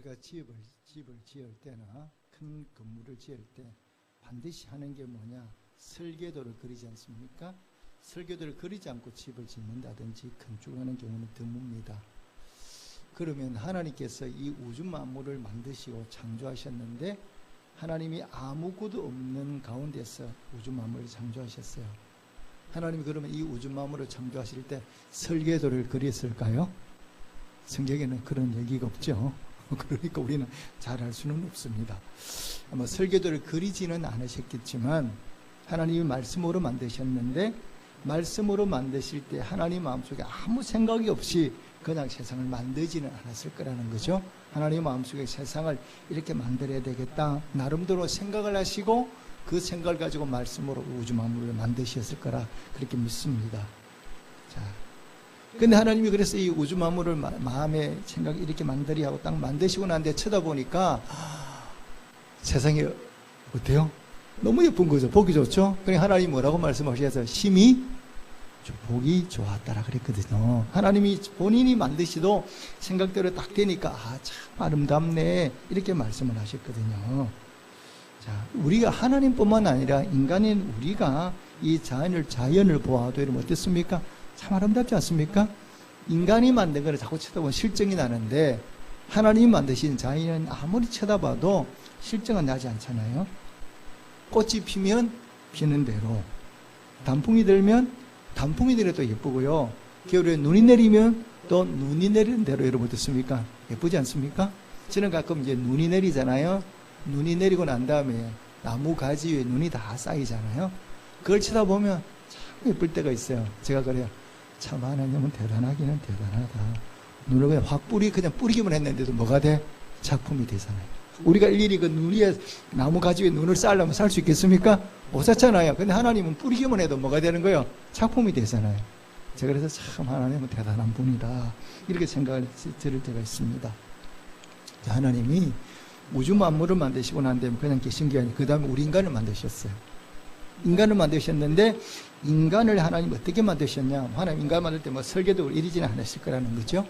우리가 집을 지을 때나 큰 건물을 지을 때 반드시 하는 게 뭐냐? 설계도를 그리지 않습니까? 설계도를 그리지 않고 집을 짓는다든지 건축하는 경우는 드뭅니다. 그러면 하나님께서 이 우주 만물을 만드시고 창조하셨는데 하나님이 아무것도 없는 가운데서 우주 만물을 창조하셨어요. 하나님이 그러면 이 우주 만물을 창조하실 때 설계도를 그렸을까요? 성경에는 그런 얘기가 없죠. 그러니까 우리는 잘 알 수는 없습니다. 아마 설계도를 그리지는 않으셨겠지만 하나님이 말씀으로 만드셨는데 말씀으로 만드실 때 하나님 마음속에 아무 생각이 없이 그냥 세상을 만들지는 않았을 거라는 거죠. 하나님 마음속에 세상을 이렇게 만들어야 되겠다 나름대로 생각을 하시고 그 생각을 가지고 말씀으로 우주 만물을 만드셨을 거라 그렇게 믿습니다. 자, 근데 하나님이 그래서 이 우주 만물을 마음에 생각 이렇게 만들이 하고 딱 만드시고 난 뒤에 쳐다보니까 세상이 어때요? 너무 예쁜 거죠. 보기 좋죠? 그러니까 하나님이 뭐라고 말씀하셔서 심히 보기 좋았다라 그랬거든요. 하나님이 본인이 만드시도 생각대로 딱 되니까 참 아름답네 이렇게 말씀을 하셨거든요. 자, 우리가 하나님뿐만 아니라 인간인 우리가 이 자연을 보아도 이러면 어떻습니까? 참 아름답지 않습니까? 인간이 만든 거를 자꾸 쳐다보면 실증이 나는데 하나님이 만드신 자연은 아무리 쳐다봐도 실증은 나지 않잖아요. 꽃이 피면 피는 대로, 단풍이 들면 단풍이 들어도 예쁘고요. 겨울에 눈이 내리면 또 눈이 내리는 대로 여러분 어떻습니까? 예쁘지 않습니까? 저는 가끔 이제 눈이 내리잖아요. 눈이 내리고 난 다음에 나무 가지 위에 눈이 다 쌓이잖아요. 그걸 쳐다보면 참 예쁠 때가 있어요. 제가 그래요. 참 하나님은 대단하기는 대단하다. 눈을 그냥 확 그냥 뿌리기만 했는데도 뭐가 돼? 작품이 되잖아요. 우리가 일일이 그 눈 위에 나무 가지 위에 눈을 쌓으려면 살 수 있겠습니까? 못 쌓잖아요. 근데 하나님은 뿌리기만 해도 뭐가 되는 거예요? 작품이 되잖아요. 제가 그래서 참 하나님은 대단한 분이다 이렇게 생각을 들을 때가 있습니다. 자, 하나님이 우주 만물을 만드시고 난 다음에 그냥 계신 게 아니고 그 다음에 우리 인간을 만드셨어요. 인간을 만드셨는데 인간을 하나님 어떻게 만드셨냐? 하나님 인간 만들 때 뭐 설계도 이리지는 않았을 거라는 거죠.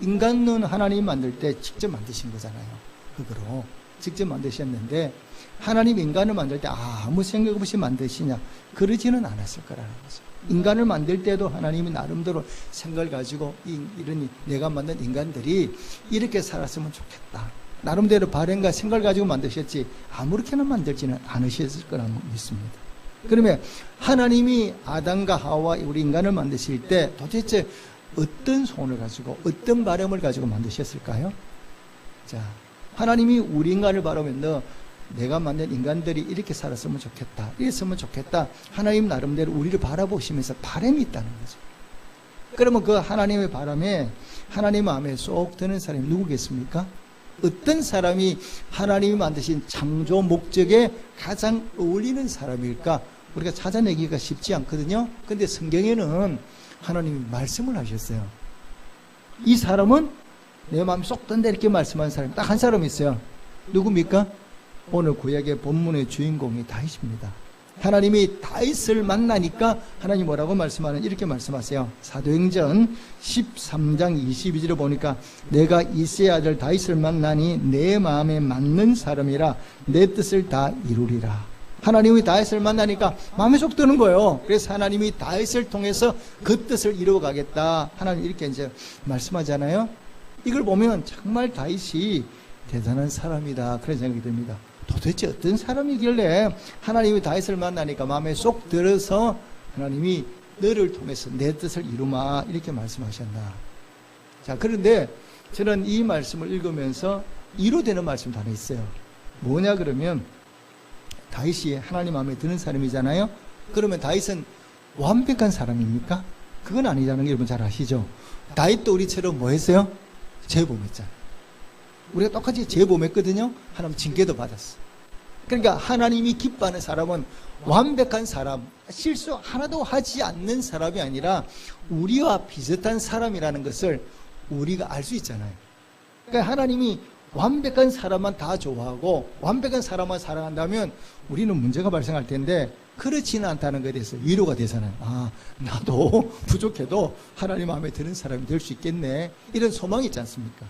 인간은 하나님 만들 때 직접 만드신 거잖아요. 그거로 직접 만드셨는데 하나님 인간을 만들 때 아무 생각 없이 만드시냐? 그러지는 않았을 거라는 거죠. 인간을 만들 때도 하나님이 나름대로 생각을 가지고 이런 내가 만든 인간들이 이렇게 살았으면 좋겠다. 나름대로 바램과 생각을 가지고 만드셨지 아무렇게나 만들지는 않으셨을 거라고 믿습니다. 그러면 하나님이 아담과 하와 우리 인간을 만드실 때 도대체 어떤 소원을 가지고 어떤 바람을 가지고 만드셨을까요? 자, 하나님이 우리 인간을 바라보면 내가 만든 인간들이 이렇게 살았으면 좋겠다. 이랬으면 좋겠다. 하나님 나름대로 우리를 바라보시면서 바람이 있다는 거죠. 그러면 그 하나님의 바람에 하나님 마음에 쏙 드는 사람이 누구겠습니까? 어떤 사람이 하나님이 만드신 창조 목적에 가장 어울리는 사람일까? 우리가 찾아내기가 쉽지 않거든요. 근데 성경에는 하나님이 말씀을 하셨어요. 이 사람은 내 마음이 쏙 든다 이렇게 말씀한 사람이 딱 한 사람 있어요. 누굽니까? 오늘 구약의 본문의 주인공이 다윗입니다. 하나님이 다윗을 만나니까 하나님 뭐라고 말씀하는 이렇게 말씀하세요. 사도행전 13장 22절을 보니까 내가 이새의 아들 다윗을 만나니 내 마음에 맞는 사람이라 내 뜻을 다 이루리라. 하나님이 다윗을 만나니까 마음에 쏙 드는 거예요. 그래서 하나님이 다윗을 통해서 그 뜻을 이루어가겠다. 하나님 이렇게 이제 말씀하잖아요. 이걸 보면 정말 다윗이 대단한 사람이다 그런 생각이 듭니다. 도대체 어떤 사람이길래 하나님이 다윗을 만나니까 마음에 쏙 들어서 하나님이 너를 통해서 내 뜻을 이루마 이렇게 말씀하셨나. 자, 그런데 저는 이 말씀을 읽으면서 이루되는 말씀도 하나 있어요. 뭐냐 그러면 다윗이 하나님 마음에 드는 사람이잖아요. 그러면 다윗은 완벽한 사람입니까? 그건 아니라는 게 여러분 잘 아시죠? 다윗도 우리처럼 뭐 했어요? 죄범했잖아요. 우리가 똑같이 죄범했거든요. 하나님 징계도 받았어. 그러니까 하나님이 기뻐하는 사람은 완벽한 사람, 실수 하나도 하지 않는 사람이 아니라 우리와 비슷한 사람이라는 것을 우리가 알 수 있잖아요. 그러니까 하나님이 완벽한 사람만 다 좋아하고 완벽한 사람만 사랑한다면 우리는 문제가 발생할 텐데 그렇지는 않다는 것에 대해서 위로가 되잖아요. 아, 나도 부족해도 하나님 마음에 드는 사람이 될 수 있겠네. 이런 소망이 있지 않습니까?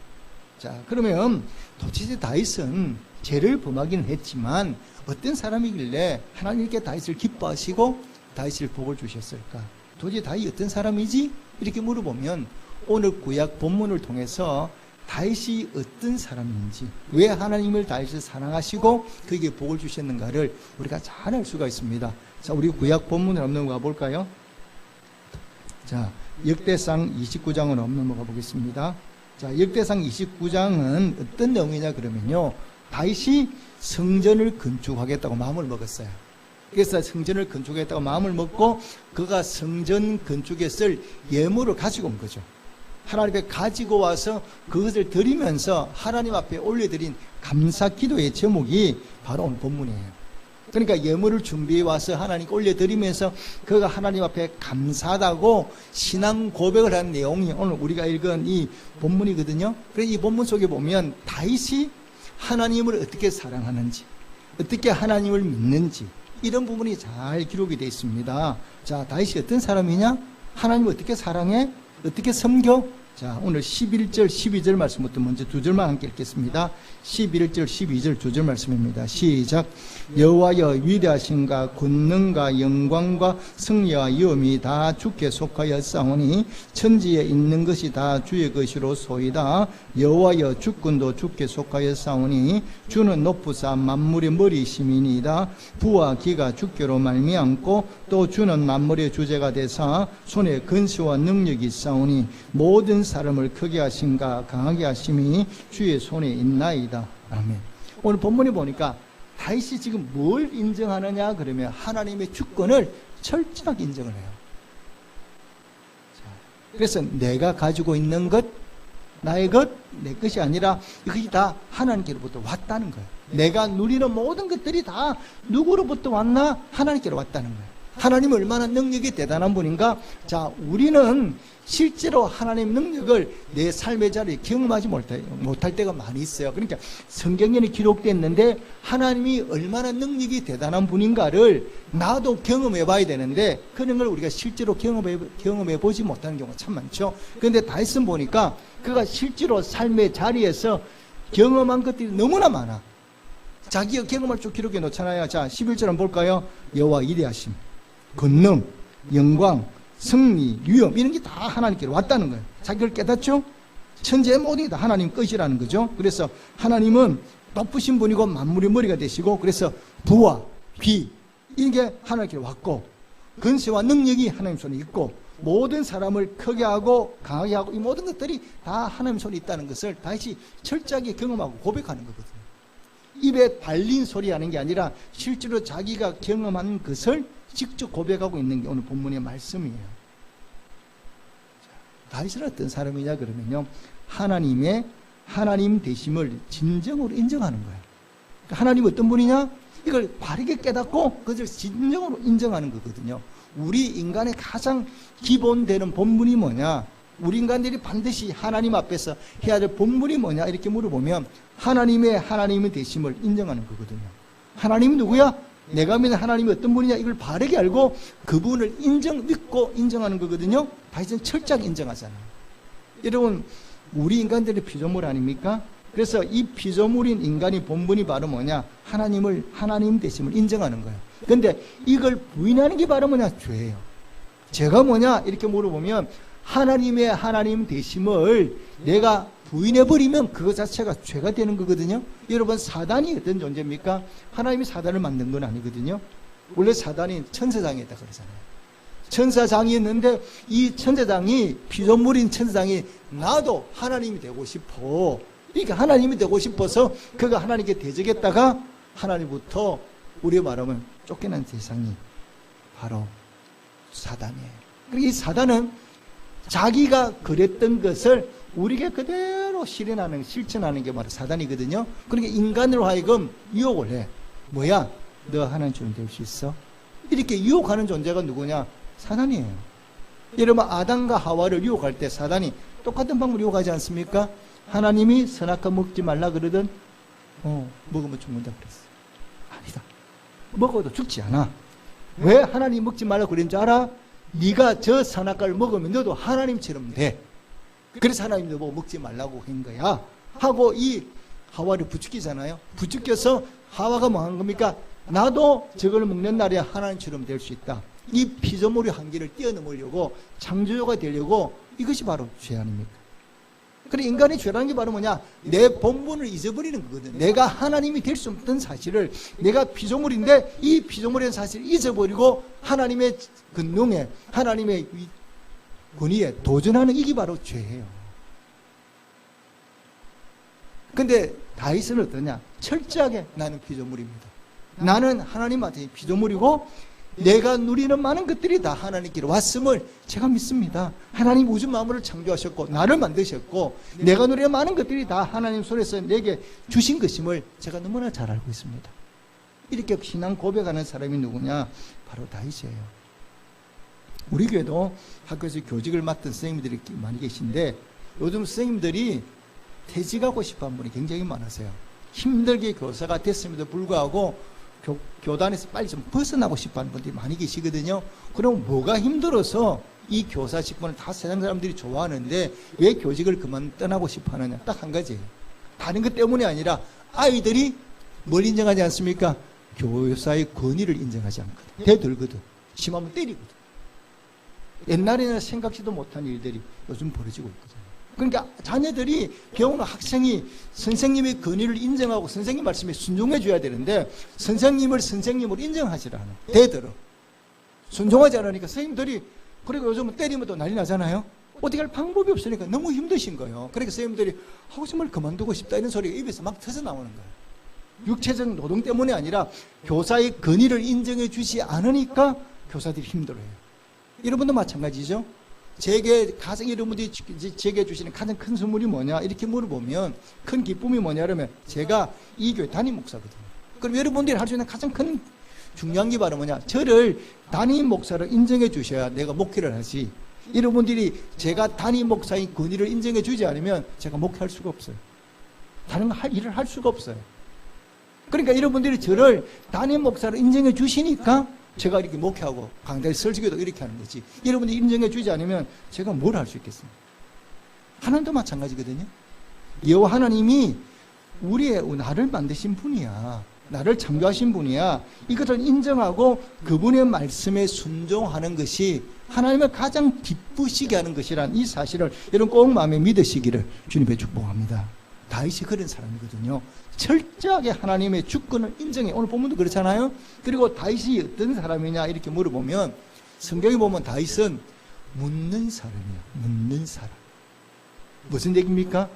자, 그러면 도대체 다윗은 죄를 범하기는 했지만 어떤 사람이길래 하나님께 다윗을 기뻐하시고 다윗을 복을 주셨을까? 도대체 다윗이 어떤 사람이지? 이렇게 물어보면 오늘 구약 본문을 통해서 다윗이 어떤 사람인지, 왜 하나님을 다윗을 사랑하시고 그에게 복을 주셨는가를 우리가 잘 알 수가 있습니다. 자, 우리 구약 본문을 한번 넘어가 볼까요? 자, 역대상 29장을 한번 넘어가 보겠습니다. 자, 역대상 29장은 어떤 내용이냐 그러면요, 다윗이 성전을 건축하겠다고 마음을 먹었어요. 그래서 성전을 건축하겠다고 마음을 먹고 그가 성전 건축에 쓸 예물을 가지고 온 거죠. 하나님 앞에 가지고 와서 그것을 드리면서 하나님 앞에 올려드린 감사 기도의 제목이 바로 오늘 본문이에요. 그러니까 예물을 준비해 와서 하나님께 올려드리면서 그가 하나님 앞에 감사하다고 신앙 고백을 한 내용이 오늘 우리가 읽은 이 본문이거든요. 그래서 이 본문 속에 보면 다윗이 하나님을 어떻게 사랑하는지, 어떻게 하나님을 믿는지 이런 부분이 잘 기록이 되어 있습니다. 자, 다윗이 어떤 사람이냐? 하나님을 어떻게 사랑해? 어떻게 섬겨? 자, 오늘 11절, 12절 말씀부터 먼저 두 절만 함께 읽겠습니다. 11절, 12절 두 절 말씀입니다. 시작. 여호와여, 위대하신가 권능과 영광과 승리와 위엄이 다 주께 속하였사오니 천지에 있는 것이 다 주의 것이로 소이다. 여호와여, 주권도 주께 속하였사오니 주는 높으사 만물의 머리심이니이다. 부와 기가 주께로 말미암고 또 주는 만물의 주제가 되사 손에 근시와 능력이 있사오니 모든 사람을 크게 하신가 강하게 하심이 주의 손에 있나이다. 아멘. 오늘 본문에 보니까 다윗이 지금 뭘 인정하느냐 그러면 하나님의 주권을 철저하게 인정을 해요. 그래서 내가 가지고 있는 것, 나의 것, 내 것이 아니라 이것이 다 하나님께로부터 왔다는 거예요. 내가 누리는 모든 것들이 다 누구로부터 왔나? 하나님께로 왔다는 거예요. 하나님은 얼마나 능력이 대단한 분인가? 자, 우리는 실제로 하나님의 능력을 내 삶의 자리에 경험하지 못할 때가 많이 있어요. 그러니까 성경에는 기록됐는데 하나님이 얼마나 능력이 대단한 분인가를 나도 경험해 봐야 되는데 그런 걸 우리가 실제로 경험해 보지 못하는 경우가 참 많죠. 그런데 다윗은 보니까 그가 실제로 삶의 자리에서 경험한 것들이 너무나 많아. 자기가 경험할 줄 기록해 놓잖아요. 자, 11절 한번 볼까요? 여호와 위대하심, 권능, 영광, 승리, 위엄 이런 게 다 하나님께로 왔다는 거예요. 자기를 깨닫죠? 천지의 모든 게 다 하나님 것이라는 거죠. 그래서 하나님은 높으신 분이고 만물의 머리가 되시고, 그래서 부와 귀 이게 하나님께로 왔고, 근세와 능력이 하나님 손에 있고, 모든 사람을 크게 하고 강하게 하고 이 모든 것들이 다 하나님 손에 있다는 것을 다시 철저하게 경험하고 고백하는 거거든요. 입에 발린 소리 하는 게 아니라 실제로 자기가 경험한 것을 직접 고백하고 있는 게 오늘 본문의 말씀이에요. 다윗은 어떤 사람이냐 그러면요, 하나님 되심을 진정으로 인정하는 거예요. 그러니까 하나님이 어떤 분이냐, 이걸 바르게 깨닫고 그것을 진정으로 인정하는 거거든요. 우리 인간의 가장 기본되는 본분이 뭐냐, 우리 인간들이 반드시 하나님 앞에서 해야 될 본분이 뭐냐 이렇게 물어보면 하나님의 되심을 인정하는 거거든요. 하나님이 누구야? 내가 믿는 하나님이 어떤 분이냐 이걸 바르게 알고 그분을 믿고 인정하는 거거든요. 다윗은 철저하게 인정하잖아요. 여러분, 우리 인간들의 피조물 아닙니까? 그래서 이 피조물인 인간의 본분이 바로 뭐냐, 하나님 되심을 인정하는 거예요. 그런데 이걸 부인하는 게 바로 뭐냐, 죄예요. 죄가 뭐냐 이렇게 물어보면 하나님 되심을 내가 부인해버리면 그것 자체가 죄가 되는 거거든요. 여러분, 사단이 어떤 존재입니까? 하나님이 사단을 만든 건 아니거든요. 원래 사단이 천사장이었다 그러잖아요. 천사장이었는데 이 천사장이, 피조물인 천사장이 나도 하나님이 되고 싶어. 그러니까 하나님이 되고 싶어서 그가 하나님께 대적했다가 하나님부터 우리 말하면 쫓겨난 세상이 바로 사단이에요. 그러니까 이 사단은 자기가 그랬던 것을 우리에게 그대로 실천하는 게 바로 사단이거든요. 그러니까 인간으로 하여금 유혹을 해. 뭐야? 너 하나님 존재 될 수 있어? 이렇게 유혹하는 존재가 누구냐? 사단이에요. 여러분, 아담과 하와를 유혹할 때 사단이 똑같은 방법으로 유혹하지 않습니까? 하나님이 선악과 먹지 말라 그러던 먹으면 죽는다 그랬어. 아니다. 먹어도 죽지 않아. 왜 하나님 먹지 말라 그랬는 줄 알아? 네가 저 선악과를 먹으면 너도 하나님처럼 돼. 그래서 하나님도 뭐 먹지 말라고 한 거야. 하고 이 하와를 부추기잖아요. 부추겨서 하와가 뭐 한 겁니까? 나도 저걸 먹는 날에 하나님처럼 될 수 있다. 이 피조물의 한계를 뛰어넘으려고, 창조주가 되려고, 이것이 바로 죄 아닙니까? 그래, 인간의 죄라는 게 바로 뭐냐? 내 본분을 잊어버리는 거거든. 내가 하나님이 될 수 없던 사실을, 내가 피조물인데 이 피조물의 사실을 잊어버리고 하나님의 근능에, 하나님의 권위에 도전하는, 이게 바로 죄예요. 근데 다윗은 어떠냐? 철저하게 나는 피조물입니다. 나는 하나님한테 피조물이고 내가 누리는 많은 것들이 다 하나님께로 왔음을 제가 믿습니다. 하나님 우주 만물을 창조하셨고 나를 만드셨고 내가 누리는 많은 것들이 다 하나님 손에서 내게 주신 것임을 제가 너무나 잘 알고 있습니다. 이렇게 신앙 고백하는 사람이 누구냐? 바로 다윗이에요. 우리 교회도 학교에서 교직을 맡은 선생님들이 많이 계신데 요즘 선생님들이 퇴직하고 싶어하는 분이 굉장히 많으세요. 힘들게 교사가 됐음에도 불구하고 교단에서 빨리 좀 벗어나고 싶어하는 분들이 많이 계시거든요. 그럼 뭐가 힘들어서 이 교사 직분을 다 세상 사람들이 좋아하는데 왜 교직을 그만 떠나고 싶어하느냐? 딱 한 가지예요. 다른 것 때문이 아니라 아이들이 뭘 인정하지 않습니까? 교사의 권위를 인정하지 않거든. 대들거든. 심하면 때리거든. 옛날에는 생각지도 못한 일들이 요즘 벌어지고 있거든요. 그러니까 자녀들이 배우는 학생이 선생님의 권위를 인정하고 선생님 말씀에 순종해 줘야 되는데 선생님을 선생님으로 인정하지 않아. 대들어. 순종하지 않으니까 선생님들이, 그리고 요즘은 때리면 또 난리 나잖아요. 어떻게 할 방법이 없으니까 너무 힘드신 거예요. 그러니까 선생님들이 하고 정말 그만두고 싶다 이런 소리가 입에서 막 터져 나오는 거예요. 육체적 노동 때문이 아니라 교사의 권위를 인정해 주지 않으니까 교사들이 힘들어요. 여러분도 마찬가지죠. 제게 가장 여러분들이 제게 주시는 가장 큰 선물이 뭐냐 이렇게 물어보면 큰 기쁨이 뭐냐 그러면 제가 이 교회 담임 목사거든요. 그럼 여러분들이 할 수 있는 가장 큰 중요한 게 바로 뭐냐, 저를 담임 목사로 인정해 주셔야 내가 목회를 하지. 여러분들이 제가 담임 목사의 권위를 인정해 주지 않으면 제가 목회할 수가 없어요. 다른 일을 할 수가 없어요. 그러니까 여러분들이 저를 담임 목사로 인정해 주시니까 제가 이렇게 목회하고 강단에 설교도 이렇게 하는 거지. 여러분들이 인정해 주지 않으면 제가 뭘 할 수 있겠습니까? 하나님도 마찬가지거든요. 여호와 하나님이 나를 만드신 분이야. 나를 창조하신 분이야. 이것을 인정하고 그분의 말씀에 순종하는 것이 하나님을 가장 기쁘시게 하는 것이란 이 사실을 여러분 꼭 마음에 믿으시기를 주님의 축복합니다. 다윗이 그런 사람이거든요. 철저하게 하나님의 주권을 인정해. 오늘 본문도 그렇잖아요. 그리고 다윗이 어떤 사람이냐 이렇게 물어보면 성경에 보면 다윗은 묻는 사람이에요. 묻는 사람. 무슨 얘기입니까?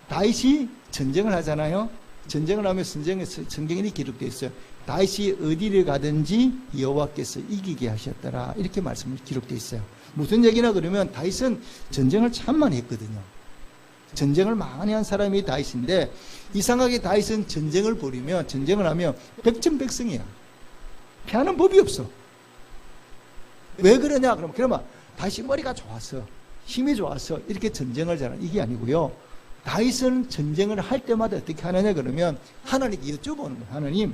다윗이 전쟁을 하잖아요. 전쟁을 하면 성경에 기록되어 있어요. 다윗이 어디를 가든지 여호와께서 이기게 하셨더라. 이렇게 말씀이 기록되어 있어요. 무슨 얘기나 그러면 다윗은 전쟁을 참 많이 했거든요. 전쟁을 많이 한 사람이 다윗인데 이상하게 다윗은 전쟁을 하면 백전백승이야. 피하는 법이 없어. 왜 그러냐? 그러면 다윗이 머리가 좋았어, 힘이 좋았어, 이렇게 전쟁을 잘하는 이게 아니고요. 다윗은 전쟁을 할 때마다 어떻게 하느냐 그러면 하나님께 여쭤보는 거예요. 하나님,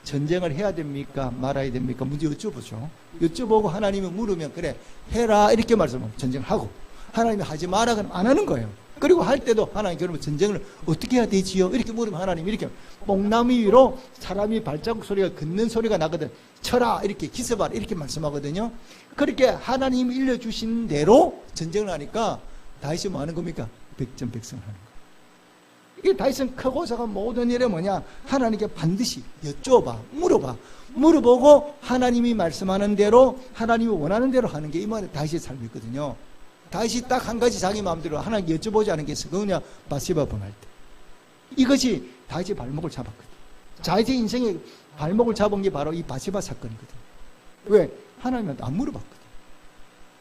전쟁을 해야 됩니까? 말아야 됩니까? 문제 여쭤보죠. 여쭤보고 하나님이 물으면 그래 해라 이렇게 말씀하면 전쟁하고, 하나님이 하지 마라 그러면 안 하는 거예요. 그리고 할 때도 하나님 그러면 전쟁을 어떻게 해야 되지요? 이렇게 물으면 하나님 이렇게 뽕나무 위로 사람이 발자국 소리가 긋는 소리가 나거든. 쳐라 이렇게 기습하라 이렇게 말씀하거든요. 그렇게 하나님이 일러주신 대로 전쟁을 하니까 다윗이 뭐 하는 겁니까? 백전백승을 하는 거예요. 이 다윗은 크고 작은 모든 일에 뭐냐, 하나님께 반드시 여쭤봐, 물어보고 하나님이 말씀하는 대로 하나님이 원하는 대로 하는 게 이 말에 다윗의 삶이거든요. 다윗이 딱 한 가지 자기 마음대로 하나님 여쭤보지 않은 게 있어. 그거냐, 바세바 범할 때. 이것이 다윗의 발목을 잡았거든. 다윗의 인생에 발목을 잡은 게 바로 이 바세바 사건이거든. 왜? 하나님한테 안 물어봤거든.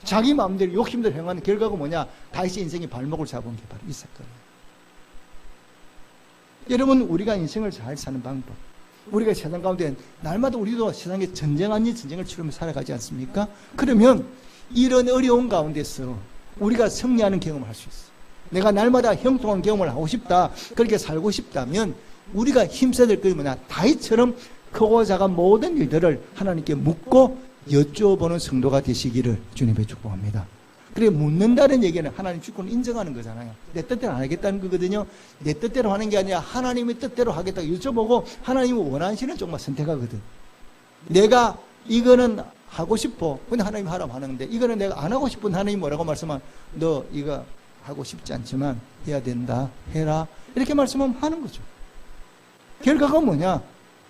자기 마음대로 욕심대로 행하는 결과가 뭐냐, 다윗의 인생에 발목을 잡은 게 바로 이 사건이에요. 여러분, 우리가 인생을 잘 사는 방법, 우리가 세상 가운데 날마다 우리도 세상에 전쟁 아닌 전쟁을 치르면서 살아가지 않습니까? 그러면 이런 어려운 가운데서 우리가 승리하는 경험을 할 수 있어. 내가 날마다 형통한 경험을 하고 싶다, 그렇게 살고 싶다면 우리가 힘써야 될 것이 뭐냐, 다윗처럼 크고 작은 모든 일들을 하나님께 묻고 여쭤보는 성도가 되시기를 주님의 축복합니다. 그래, 묻는다는 얘기는 하나님 주권을 인정하는 거잖아요. 내 뜻대로 안 하겠다는 거거든요. 내 뜻대로 하는 게 아니라 하나님의 뜻대로 하겠다고 여쭤보고 하나님이 원하시는 쪽만 선택하거든. 내가 이거는 하고 싶어. 근데 하나님이 하라고 하는데 이거는 내가 안 하고 싶은 하나님이 뭐라고 말씀하면 너 이거 하고 싶지 않지만 해야 된다. 해라. 이렇게 말씀하면 하는 거죠. 결과가 뭐냐?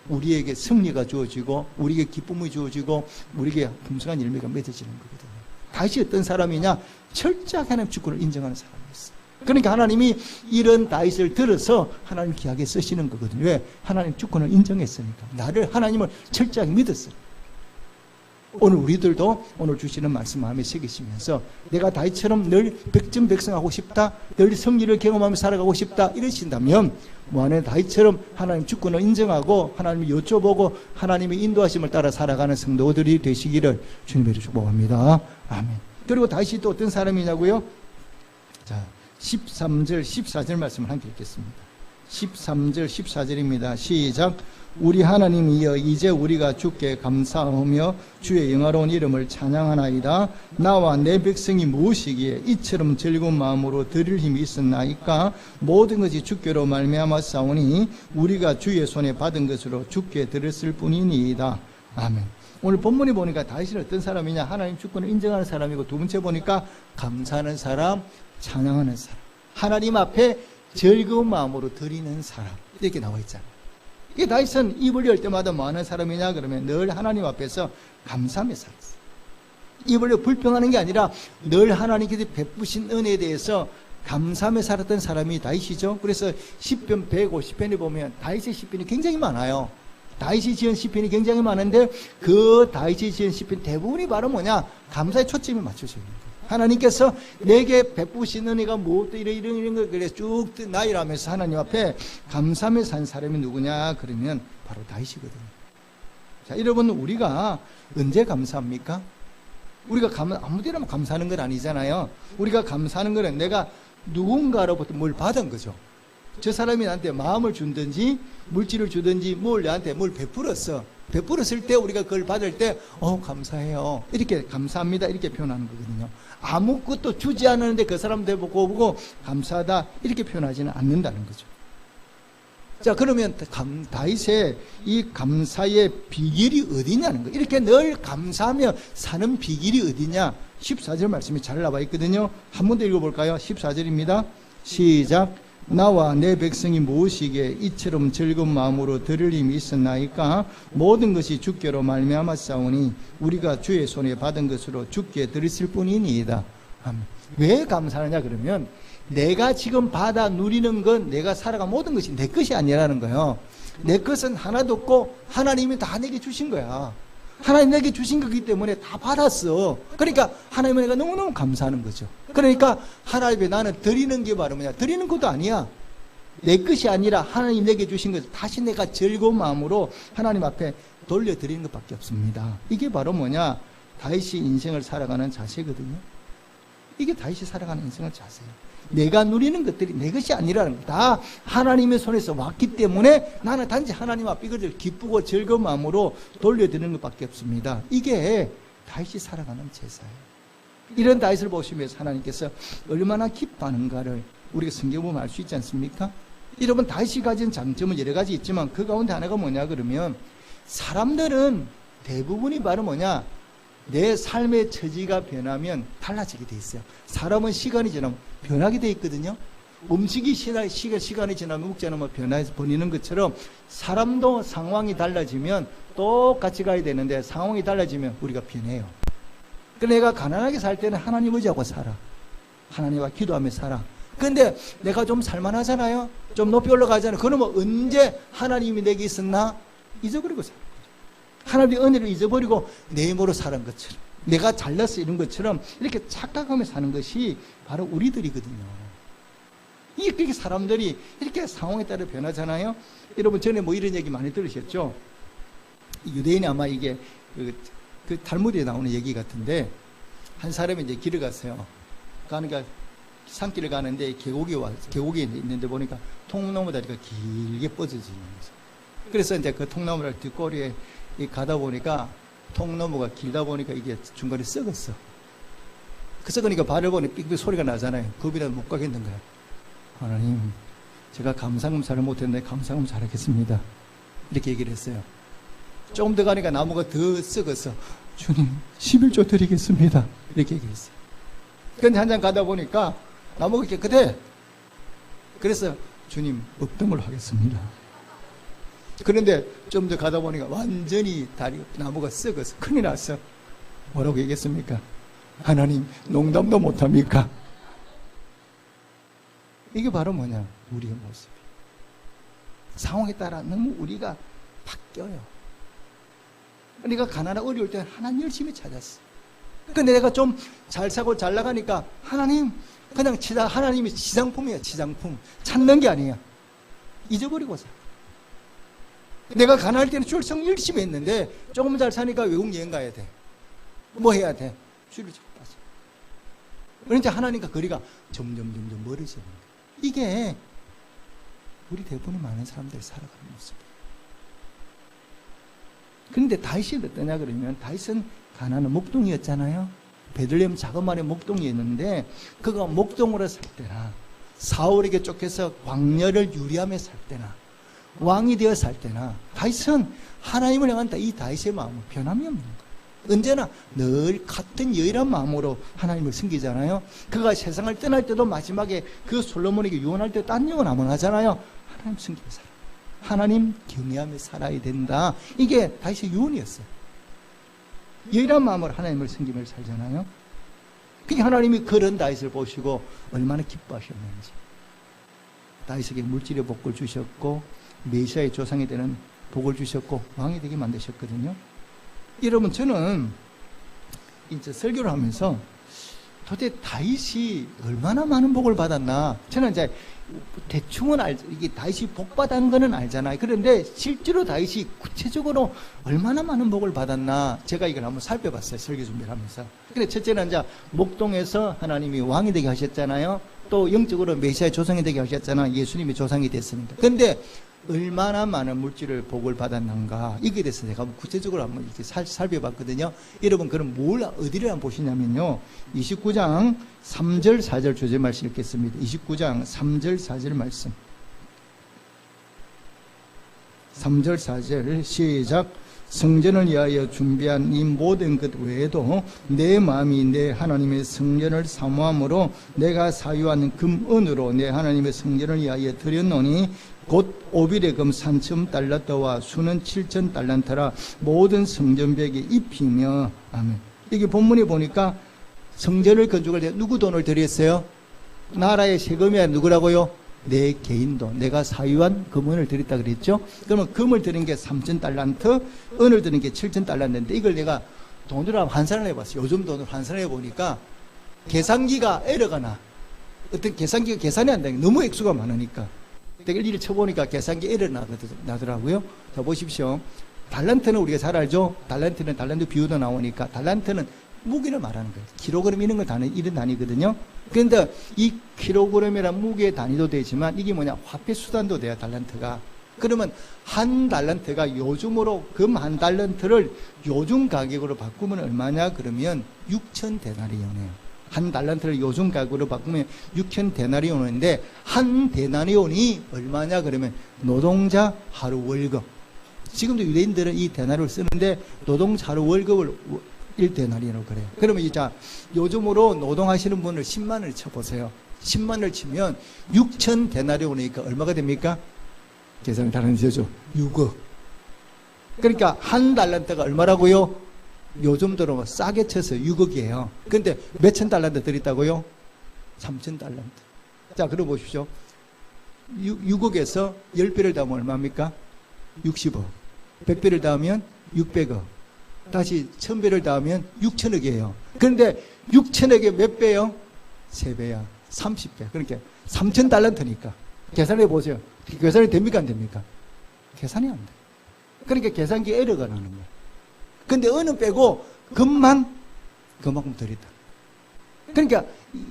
우리에게 승리가 주어지고 우리에게 기쁨이 주어지고 우리에게 풍성한 열매가 맺어지는 거거든요. 다윗이 어떤 사람이냐? 철저하게 하나님 주권을 인정하는 사람이었어요. 그러니까 하나님이 이런 다윗을 들어서 하나님 귀하게 쓰시는 거거든요. 왜? 하나님 주권을 인정했으니까. 나를 하나님을 철저하게 믿었어요. 오늘 우리들도 오늘 주시는 말씀 마음에 새기시면서 내가 다윗처럼 늘 백전백승하고 싶다, 늘 승리를 경험하며 살아가고 싶다 이러신다면 뭐하는 다윗처럼 하나님 주권을 인정하고 하나님을 여쭤보고 하나님의 인도하심을 따라 살아가는 성도들이 되시기를 주님으로 축복합니다. 아멘. 그리고 다윗이 또 어떤 사람이냐고요? 자, 13절 14절 말씀을 함께 읽겠습니다. 13절 14절입니다. 시작. 우리 하나님이여 이제 우리가 주께 감사하며 주의 영화로운 이름을 찬양하나이다. 나와 내 백성이 무엇이기에 이처럼 즐거운 마음으로 드릴 힘이 있었나이까. 모든 것이 주께로 말미암아 싸우니 우리가 주의 손에 받은 것으로 주께 드렸을 뿐이니이다. 아멘. 오늘 본문에 보니까 다윗은 어떤 사람이냐? 하나님 주권을 인정하는 사람이고 두 번째 보니까 감사하는 사람, 찬양하는 사람, 하나님 앞에 즐거운 마음으로 드리는 사람 이렇게 나와 있잖아요. 이 다윗은 입을 열 때마다 뭐 하는 사람이냐 그러면 늘 하나님 앞에서 감사하며 살았어요. 입을 열 불평하는 게 아니라 늘 하나님께서 베푸신 은혜에 대해서 감사하며 살았던 사람이 다윗이죠. 그래서 시편 150편에 보면 다윗의 시편이 굉장히 많아요. 다윗이 지은 시편이 굉장히 많은데 그 다윗이 지은 시편 대부분이 바로 뭐냐? 감사의 초점이 맞춰져 있는 거예요. 하나님께서 내게 베푸신 은혜가 무엇도 이런 걸 그래 쭉 나열하면서 하나님 앞에 감사하며 산 사람이 누구냐 그러면 바로 다윗이거든요. 자, 여러분 우리가 언제 감사합니까? 우리가 아무 데나 감사하는 건 아니잖아요. 우리가 감사하는 거는 내가 누군가로부터 뭘 받은 거죠. 저 사람이 나한테 마음을 준든지 물질을 주든지 뭘 나한테 뭘 베풀었어. 베풀었을 때 우리가 그걸 받을 때 감사해요. 이렇게 감사합니다. 이렇게 표현하는 거거든요. 아무것도 주지 않았는데 그 사람들 보고 감사하다 이렇게 표현하지는 않는다는 거죠. 자, 그러면 다윗의 이 감사의 비결이 어디냐는 거예요. 이렇게 늘 감사하며 사는 비결이 어디냐? 14절 말씀이 잘 나와 있거든요. 한 번 더 읽어볼까요? 14절입니다. 시작. 나와 내 백성이 무엇이기에 이처럼 즐거운 마음으로 들을 힘이 있었나이까. 모든 것이 주께로 말미암아 싸우니 우리가 주의 손에 받은 것으로 주께 드렸을 뿐이니이다. 왜 감사하느냐 그러면 내가 지금 받아 누리는 건 내가 살아간 모든 것이 내 것이 아니라는 거예요. 내 것은 하나도 없고 하나님이 다 내게 주신 거야. 하나님 내게 주신 거기 때문에 다 받았어. 그러니까 하나님은 내가 너무너무 감사하는 거죠. 그러니까 하나님에 나는 드리는 게 바로 뭐냐? 드리는 것도 아니야. 내 것이 아니라 하나님 내게 주신 것 다시 내가 즐거운 마음으로 하나님 앞에 돌려드리는 것밖에 없습니다. 이게 바로 뭐냐? 다윗이 인생을 살아가는 자세거든요. 이게 다윗이 살아가는 인생의 자세예요. 내가 누리는 것들이 내 것이 아니라는 거. 다 하나님의 손에서 왔기 때문에 나는 단지 하나님 앞에 이것을 기쁘고 즐거운 마음으로 돌려드리는 것밖에 없습니다. 이게 다윗이 살아가는 제사예요. 이런 다윗을 보시면서 하나님께서 얼마나 기뻐하는가를 우리가 성경 보면 알 수 있지 않습니까? 여러분 다윗이 가진 장점은 여러 가지 있지만 그 가운데 하나가 뭐냐 그러면 사람들은 대부분이 바로 뭐냐? 내 삶의 처지가 변하면 달라지게 돼 있어요. 사람은 시간이 지나면 변하게 돼 있거든요. 음식이 시간이 지나면 먹자는 뭐 변해서 버리는 것처럼 사람도 상황이 달라지면 똑같이 가야 되는데 상황이 달라지면 우리가 변해요. 그래서 내가 가난하게 살 때는 하나님 의지하고 살아. 하나님과 기도하며 살아. 근데 내가 좀 살만하잖아요. 좀 높이 올라가잖아요. 그러면 언제 하나님이 내게 있었나? 잊어버리고 살아. 하나님의 은혜를 잊어버리고 내 힘으로 사는 것처럼 내가 잘났어 이런 것처럼 이렇게 착각하며 사는 것이 바로 우리들이거든요. 이게 그렇게 사람들이 이렇게 상황에 따라 변하잖아요. 여러분 전에 뭐 이런 얘기 많이 들으셨죠? 유대인이 아마 이게 그 탈무드에 나오는 얘기 같은데 한 사람이 이제 길을 갔어요. 그러니까 산길을 가는데 계곡이 있는데 보니까 통나무 다리가 길게 뻗어지는 거죠. 그래서 이제 그 통나무를 뒷꼬리에 가다 보니까 통나무가 길다 보니까 이게 중간에 썩었어. 썩으니까 발을 보니 삑삑 소리가 나잖아요. 겁이라도 못 가겠는 거예요. 하나님, 제가 감사금 잘 못했는데 감사금 잘하겠습니다. 이렇게 얘기를 했어요. 조금 더 가니까 나무가 더 썩어서 주님 11조 드리겠습니다. 이렇게 얘기했어요. 근데 한참 가다 보니까 나무가 깨끗해. 그래서 주님 업등을 하겠습니다. 그런데 좀 더 가다 보니까 완전히 나무가 썩어서 큰일 났어. 뭐라고 얘기했습니까? 하나님 농담도 못합니까? 이게 바로 뭐냐? 우리의 모습이. 상황에 따라 너무 우리가 바뀌어요. 내가 가난하고 어려울 때 하나님 열심히 찾았어. 근데 내가 좀 잘 사고 잘 나가니까 하나님 그냥 하나님이 지상품이야. 지상품. 찾는 게 아니야. 잊어버리고 살아. 내가 가난할 때는 출석 열심히 했는데 조금 잘 사니까 외국 여행 가야 돼. 뭐 해야 돼? 주를 자꾸 빠져. 그러니까 하나님과 거리가 점점 멀어지는 거야. 이게 우리 대부분의 많은 사람들이 살아가는 모습이에요. 그런데 다윗이 어떠냐 그러면 다윗은 가나안 목동이었잖아요. 베들레헴 자그마한 목동이었는데 그가 목동으로 살 때나 사울에게 쫓겨서 광야를 유리하며 살 때나 왕이 되어 살 때나 다윗은 하나님을 향한 이 다윗의 마음은 변함이 없는 거예요. 언제나 늘 같은 여일한 마음으로 하나님을 섬기잖아요. 그가 세상을 떠날 때도 마지막에 그 솔로몬에게 유언할 때 딴 유언 한번 하잖아요. 하나님 섬기며 살아. 하나님 경외하며 살아야 된다. 이게 다윗의 유언이었어요. 여일한 마음으로 하나님을 섬기며 살잖아요. 그게 하나님이 그런 다윗을 보시고 얼마나 기뻐하셨는지. 다윗에게 물질의 복을 주셨고 메시아의 조상이 되는 복을 주셨고 왕이 되게 만드셨거든요. 여러분, 저는 이제 설교를 하면서 도대체 다윗이 얼마나 많은 복을 받았나. 저는 이제 대충은 이게 다윗이 복 받은 거는 알잖아요. 그런데 실제로 다윗이 구체적으로 얼마나 많은 복을 받았나 제가 이걸 한번 살펴봤어요. 설교 준비를 하면서. 근데 첫째는 이제 목동에서 하나님이 왕이 되게 하셨잖아요. 또 영적으로 메시아의 조상이 되게 하셨잖아요. 예수님이 조상이 됐습니다. 근데 얼마나 많은 물질을 복을 받았는가, 이게 대해서 제가 구체적으로 한번 이렇게 살펴봤거든요. 여러분, 그럼 어디를 한번 보시냐면요. 29장 3절 4절 주제 말씀 읽겠습니다. 29장 3절 4절 말씀. 3절 4절 시작. 성전을 위하여 준비한 이 모든 것 외에도 내 마음이 내 하나님의 성전을 사모함으로 내가 사유한 금은으로 내 하나님의 성전을 위하여 드렸노니 곧 오빌의 금 3,000달란트와 수는 7,000달란트라 모든 성전벽에 입히며. 아멘. 이게 본문에 보니까 성전을 건축할 때 누구 돈을 들였어요? 나라의 세금이 아니라 누구라고요? 내 개인 돈, 내가 사유한 금은을 드렸다 그랬죠? 그러면 금을 드린 게 3,000달란트, 은을 드린 게 7,000달란트인데 이걸 내가 돈으로 환산을 해봤어요. 요즘 돈으로 환산을 해보니까 계산기가 에러가 나. 어떤 계산기가 계산이 안 되니까 너무 액수가 많으니까. 내가 일일이 쳐보니까 계산기 에러 나더라고요. 자, 보십시오. 달란트는 우리가 잘 알죠? 달란트는 달란트 비유도 나오니까 달란트는 무게를 말하는 거예요. 킬로그램 이런 걸 이런 단위거든요. 그런데 이 킬로그램이란 무게의 단위도 되지만 이게 뭐냐? 화폐 수단도 돼요, 달란트가. 그러면 한 달란트가 요즘으로 금 한 달란트를 요즘 가격으로 바꾸면 얼마냐? 그러면 6,000데나리온이에요. 한 달란트를 요즘 가격으로 바꾸면 6,000데나리온인데 한 데나리온이 얼마냐? 그러면 노동자 하루 월급. 지금도 유대인들은 이 데나리온을 쓰는데 노동자 하루 월급을 1데나리온으로 그래요. 그러면 이제 요즘으로 노동하시는 분을 10만을 쳐보세요. 10만을 치면 6,000데나리온이니까 얼마가 됩니까? 계산이 다른지죠. 6억. 그러니까 한 달란트가 얼마라고요? 요즘 들어 싸게 쳐서 6억이에요. 근데 몇천 달란트 드렸다고요? 3,000달란트. 자, 그럼 보십시오. 6억에서 10배를 더하면 얼마입니까? 60억. 100배를 더하면 600억. 다시 1000배를 더하면 6천억이에요. 그런데 6천억에 몇 배요? 3배야. 30배. 그러니까 3,000달란트니까. 계산해 보세요. 계산이 됩니까? 안 됩니까? 계산이 안 돼. 그러니까 계산기 에러가 나는 거야. 근데 은은 빼고 금만 그만큼 드렸다. 그러니까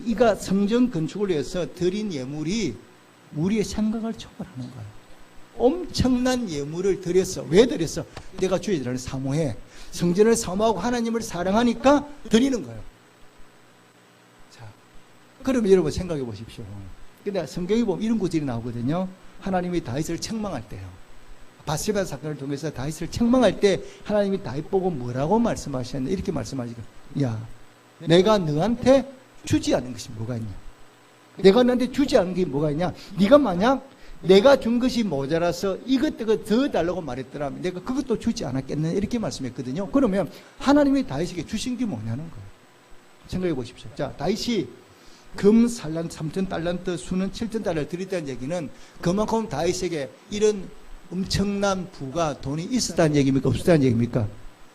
이가 성전 건축을 위해서 드린 예물이 우리의 생각을 초월하는 거예요. 엄청난 예물을 드렸어. 왜 드렸어? 내가 주의를 사모해. 성전을 사모하고 하나님을 사랑하니까 드리는 거예요. 그러면 여러분 생각해 보십시오. 근데 성경에 보면 이런 구절이 나오거든요. 하나님이 다윗을 책망할 때요. 바세바 사건을 통해서 다윗을 책망할 때 하나님이 다윗 보고 뭐라고 말씀하셨냐, 이렇게 말씀하시고, 야, 내가 너한테 주지 않은 것이 뭐가 있냐? 내가 너한테 주지 않은 게 뭐가 있냐? 네가 만약 내가 준 것이 모자라서 이것저것 더 달라고 말했더라면 내가 그것도 주지 않았겠느냐, 이렇게 말씀했거든요. 그러면 하나님이 다윗에게 주신 게 뭐냐는 거예요. 생각해 보십시오. 자, 다윗이 금 3,000달란트, 수는 7,000달러를 드렸다는 얘기는 그만큼 다윗에게 이런 엄청난 부가, 돈이 있었다는 얘기입니까? 없었다는 얘기입니까?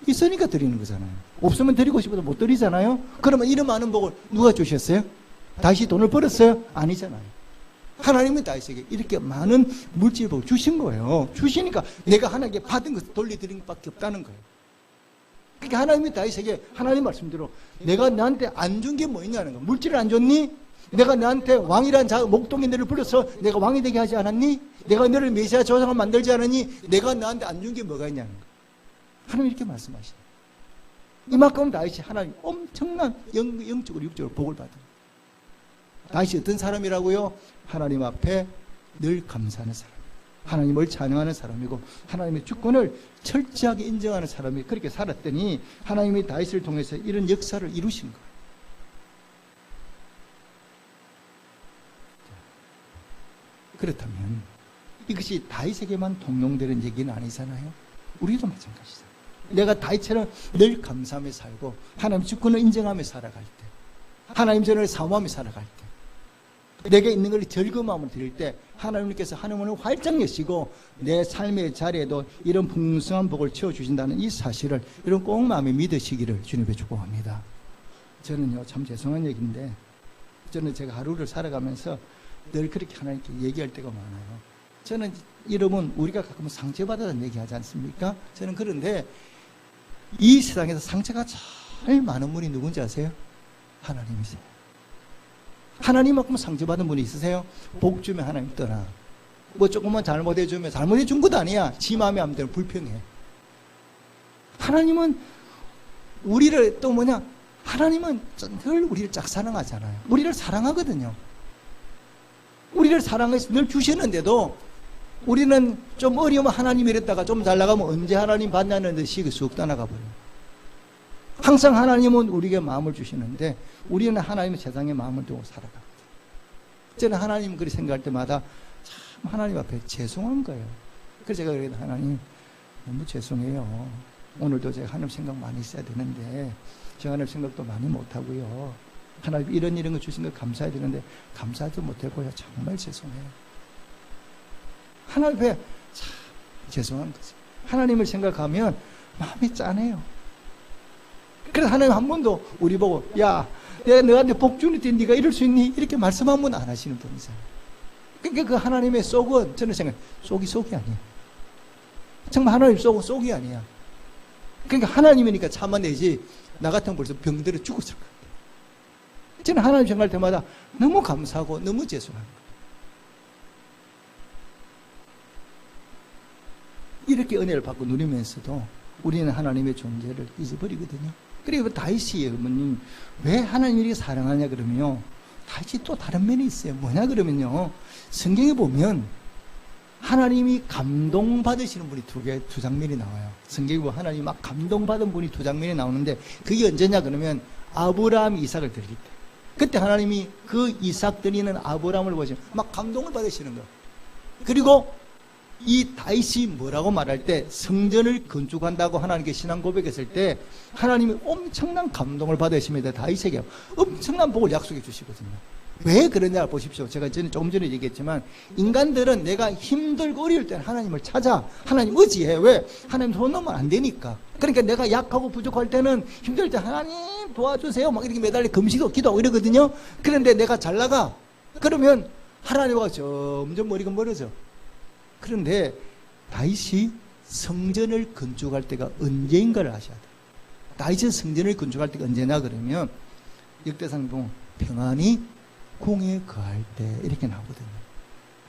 있으니까 드리는 거잖아요. 없으면 드리고 싶어도 못 드리잖아요. 그러면 이런 많은 복을 누가 주셨어요? 다윗이 돈을 벌었어요? 아니잖아요. 하나님은 다윗에게 이렇게 많은 물질복을 주신 거예요. 주시니까 내가 하나님께 받은 것을 돌려드리는 것밖에 없다는 거예요. 그러니까 하나님이 다윗에게 하나님 말씀대로 내가 너한테 안 준 게 뭐 있냐는 거예요. 물질을 안 줬니? 내가 너한테 왕이란 목동이 너를 불러서 내가 왕이 되게 하지 않았니? 내가 너를 메시아 조상을 만들지 않았니? 내가 너한테 안 준 게 뭐가 있냐는 거예요. 하나님 이렇게 말씀하시죠. 이만큼 다윗이 하나님 엄청난 영적으로 육적으로 복을 받은 거예요. 다윗이 어떤 사람이라고요? 하나님 앞에 늘 감사하는 사람, 하나님을 찬양하는 사람이고 하나님의 주권을 철저하게 인정하는 사람이 그렇게 살았더니 하나님이 다윗을 통해서 이런 역사를 이루신 거예요. 그렇다면 이것이 다윗에게만 통용되는 얘기는 아니잖아요. 우리도 마찬가지잖아요. 내가 다윗처럼 늘 감사하며 살고 하나님 주권을 인정하며 살아갈 때, 하나님 전을 사모하며 살아갈 때, 내게 있는 걸 즐거운 마음으로 드릴 때 하나님께서 하늘문을 활짝 여시고 내 삶의 자리에도 이런 풍성한 복을 채워주신다는 이 사실을 이런 꼭 마음에 믿으시기를 주님께 축복합니다. 저는요, 참 죄송한 얘기인데 저는 제가 하루를 살아가면서 늘 그렇게 하나님께 얘기할 때가 많아요. 저는 여러분, 우리가 가끔 상처받았다는 얘기 하지 않습니까? 저는 그런데 이 세상에서 상처가 제일 많은 분이 누군지 아세요? 하나님이세요. 하나님만큼 상처받은 분이 있으세요? 복 주면 하나님 떠나. 뭐 조금만 잘못해주면 잘못해준 것도 아니야. 지 마음에 안 되면 불평해. 하나님은 우리를 또 뭐냐? 하나님은 늘 우리를 짝사랑하잖아요. 우리를 사랑하거든요. 우리를 사랑해서 늘 주시는데도 우리는 좀 어려우면 하나님 이랬다가 좀 잘 나가면 언제 하나님 받냐는 듯이 쑥 떠나가 버려요. 항상 하나님은 우리에게 마음을 주시는데 우리는 하나님의 세상에 마음을 두고 살아갑니다. 저는 하나님 그렇게 생각할 때마다 참 하나님 앞에 죄송한 거예요. 그래서 제가 그래도 하나님 너무 죄송해요. 오늘도 제가 하나님 생각 많이 있어야 되는데 제가 하나님 생각도 많이 못하고요. 하나님 이런 거 주신 거 감사해야 되는데 감사하지 못하고요. 정말 죄송해요. 하나님 앞에 참 죄송한 거죠. 하나님을 생각하면 마음이 짠해요. 그래서 하나님 한 번도 우리 보고 야, 내가 너한테 복 주는데 네가 이럴 수 있니? 이렇게 말씀 한 번 안 하시는 분이세요. 그러니까 그 하나님의 속은 저는 생각해요. 속이 아니에요. 정말 하나님 속이 아니야. 그러니까 하나님이니까 참아내지 나 같으면 벌써 병들어 죽었을 거예요. 저는 하나님 생각할 때마다 너무 감사하고 너무 죄송한 거예요. 이렇게 은혜를 받고 누리면서도 우리는 하나님의 존재를 잊어버리거든요. 그리고 다윗이 어머님 왜 하나님을 이렇게 사랑하냐 그러면요, 다윗이 또 다른 면이 있어요. 뭐냐 그러면요, 성경에 보면 하나님이 감동받으시는 분이 두 장면이 나와요. 성경에 보면 하나님이 막 감동받은 분이 두 장면이 나오는데 그게 언제냐 그러면 아브라함 이삭을 드릴 때, 그때 하나님이 그 이삭 드리는 아브라함을 보시면 막 감동을 받으시는 거예요. 그리고 이 다윗이 뭐라고 말할 때 성전을 건축한다고 하나님께 신앙 고백했을 때 하나님이 엄청난 감동을 받으십니다. 다윗에게 엄청난 복을 약속해 주시거든요. 왜 그러냐 보십시오. 제가 조금 전에 얘기했지만 인간들은 내가 힘들고 어려울 때는 하나님을 찾아 하나님 의지해. 왜? 하나님 손 놓으면 안 되니까. 그러니까 내가 약하고 부족할 때는 힘들 때 하나님 도와주세요 막 이렇게 매달려 금식도 기도하고 이러거든요. 그런데 내가 잘 나가 그러면 하나님과 점점 머리가 멀어져. 그런데 다윗이 성전을 건축할 때가 언제인가를 아셔야 돼요. 다윗이 성전을 건축할 때가 언제냐 그러면 역대상 보면 평안히 공에 거할 때 이렇게 나오거든요.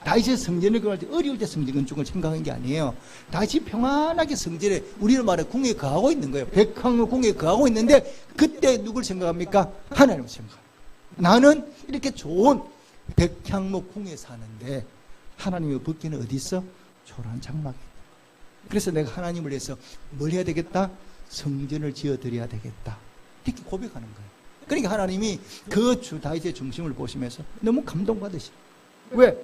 다윗이 성전을 건축할 때 어려울 때 성전 건축을 생각한 게 아니에요. 다윗이 평안하게 성전에 우리는 말해 공에 거하고 있는 거예요. 백황의 공에 거하고 있는데 그때 누굴 생각합니까? 하나님을 생각합니다. 나는 이렇게 좋은 백향목궁에 사는데 하나님의 법궤는 어디 있어? 초라한 장막에. 그래서 내가 하나님을 위해서 뭘 해야 되겠다? 성전을 지어드려야 되겠다. 이렇게 고백하는 거예요. 그러니까 하나님이 그 다윗의 중심을 보시면서 너무 감동받으시죠. 왜?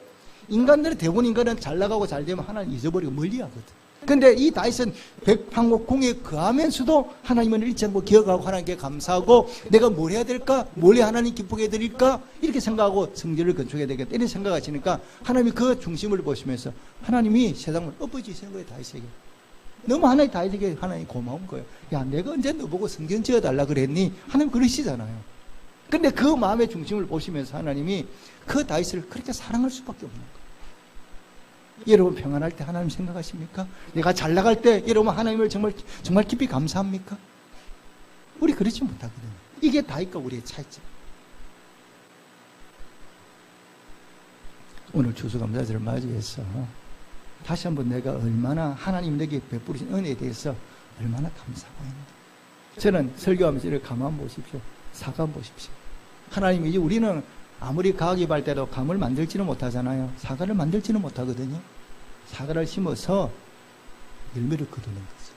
대부분 인간은 잘 나가고 잘 되면 하나님 잊어버리고 멀리하거든. 근데 이 다윗은 백향목궁에 거하면서도 하나님을 잊지 않고 기억하고 하나님께 감사하고 내가 뭘 해야 될까? 뭘 해야 하나님 기쁘게 해드릴까? 이렇게 생각하고 성전을 건축해야 되겠다. 이렇게 생각하시니까 하나님이 그 중심을 보시면서 하나님이 세상을 엎어지시는 거예요. 다윗에게. 너무 다윗에게 하나님이 고마운 거예요. 야, 내가 언제 너보고 성전 지어달라 그랬니? 하나님 그러시잖아요. 근데 그 마음의 중심을 보시면서 하나님이 그 다윗을 그렇게 사랑할 수밖에 없는 거예요. 여러분 평안할 때 하나님 생각하십니까? 내가 잘 나갈 때 여러분 하나님을 정말 깊이 감사합니까? 우리 그렇지 못하거든요. 이게 다윗과 우리의 차이점. 오늘 추수감사절을 맞이해서 다시 한번 내가 얼마나 하나님 내게 베푸신 은혜에 대해서 얼마나 감사하고 있는가. 저는 설교하면서 이렇게 가만 보십시오. 사감 보십시오. 하나님이 우리는 아무리 과학이 발달해도 감을 만들지는 못하잖아요. 사과를 만들지는 못하거든요. 사과를 심어서 열매를 거두는 거죠.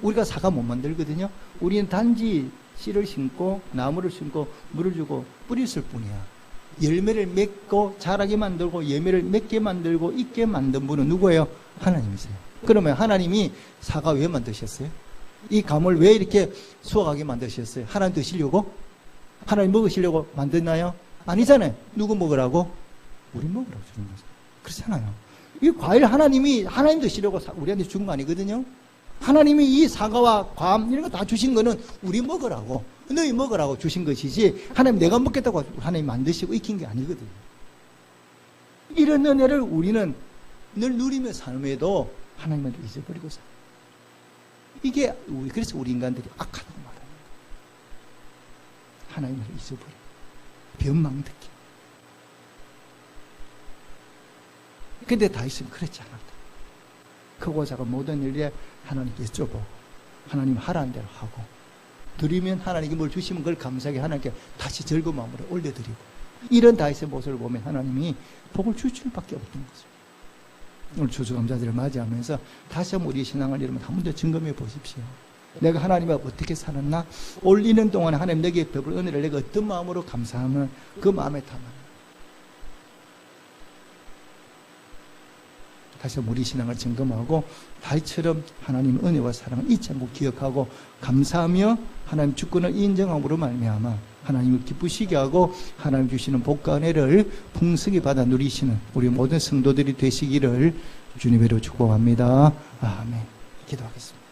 우리가 사과 못 만들거든요. 우리는 단지 씨를 심고 나무를 심고 물을 주고 뿌렸을 뿐이야. 열매를 맺고 자라게 만들고 열매를 맺게 만들고 있게 만든 분은 누구예요? 하나님이세요. 그러면 하나님이 사과 왜 만드셨어요? 이 감을 왜 이렇게 수확하게 만드셨어요? 하나님 드시려고? 하나님 먹으시려고 만드나요? 아니잖아요. 누구 먹으라고? 우리 먹으라고 주는 거죠. 그렇잖아요. 이 과일 하나님 드시려고 우리한테 준 거 아니거든요. 하나님이 이 사과와 괌 이런 거 다 주신 거는 우리 먹으라고, 너희 먹으라고 주신 것이지 하나님 내가 먹겠다고 하나님 만드시고 익힌 게 아니거든요. 이런 은혜를 우리는 늘 누리며 삶에도 하나님을 잊어버리고 살아요. 이게 그래서 우리 인간들이 악하다고 말하는 거예요. 하나님을 잊어버려. 변망 듣기. 근데 다윗은 그렇지 않았다. 크고 작은 모든 일에 하나님께 여쭤보고 하나님 하라는 대로 하고 드리면 하나님께 뭘 주시면 그걸 감사하게 하나님께 다시 즐거운 마음으로 올려드리고 이런 다윗의 모습을 보면 하나님이 복을 줄 수밖에 없는 거죠. 오늘 추수감사절을 맞이하면서 다시 한번 우리 신앙을 여러분 한 번 더 점검해 보십시오. 내가 하나님 앞에 어떻게 살았나? 올 1년 동안 하나님 내게 베풀 은혜를 내가 어떤 마음으로 감사하면 그 마음에 담아 다시 한번 우리 신앙을 점검하고 다윗처럼 하나님의 은혜와 사랑을 잊지 않고 기억하고 감사하며 하나님 주권을 인정함으로 말미암아 하나님을 기쁘시게 하고 하나님 주시는 복과 은혜를 풍성히 받아 누리시는 우리 모든 성도들이 되시기를 주님으로 축복합니다. 아멘. 기도하겠습니다.